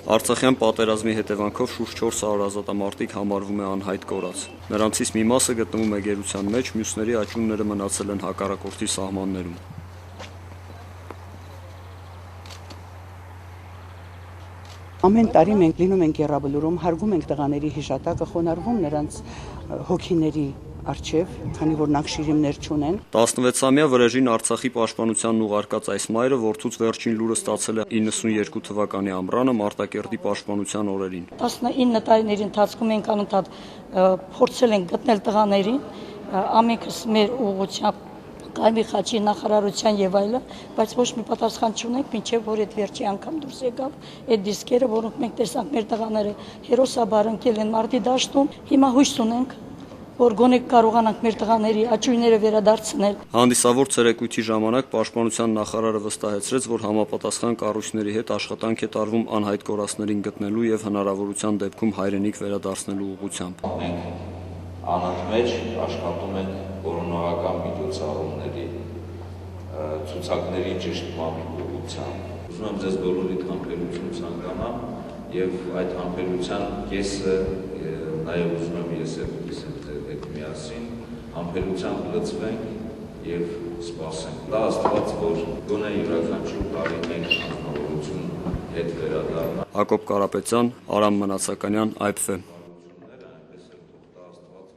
Արցախյան պատերազմի հետևանքով շուրջ 400 ազատամարտիկ համարվում է անհայտ կորած։ Նրանցից մի մասը գտնվում է գերության մեջ, մյուսների աճյունները մնացել են հակառակորդի սահմաններում։ Ամեն տարի մենք լինում ենք Եռաբլուրում, հարգում ենք տղաների հիշատակը, խոնարհվում նրանց հոգիների առջև, քանի որ նախշիրիմներ չունեն։ 16-ամյա Վրեժին Արցախի պաշտպանությանն ուղարկած այս մայրը որդուց վերջին լուրը ստացել է 92 թվականի ամռանը Մարտակերտի պաշտպանության օրերին։ 19 տարիների ընթացքում մենք անընդհատ փորձել ենք գտնել տղաներին, ամենքս մեր ուղղությամբ Կարմիր խաչի նախարարության եւ այլը, բայց ոչ մի պատասխան չունենք, մինչեւ որ այդ վերջի անգամ դուրս եկավ այդ դիսկերը, որոնք մենք տեսանք մեր տղաները հերոսաբար ընկել են մարտի դաշտում։ Հիմա հույս ունենք, որ գոնե կարողանանք մեր տղաների աճույները վերադարձնել։ Հանդիսավոր ցերեկույթի ժամանակ պաշտպանության նախարարը վստահեցրեց, որ համապատասխան կառույցների հետ աշխատանք է տարվում անհայտ կորածներին գտնելու եւ հնարավորության դեպքում հայրենիք վերադարձնելու ուղղությամբ։ Անընդմեջ աշխատում են կորոնական միջոցառումների ցուցակների ճշտման ուղղությամբ։ Ուզում եմ ձեզ բոլորիդ համբերություն ցանկանամ եւ այդ համբերության կեսը նաեւ ուզում եմ ես հետ միասին համբերությամբ լծվենք եւ սպասենք։ Դա աստված որ գոնե յուրաքանչյուր տարի մենք անznավորություն հետ վերադառնանք։ Հակոբ Կարապետյան, Արամ Մնացականյան, IPF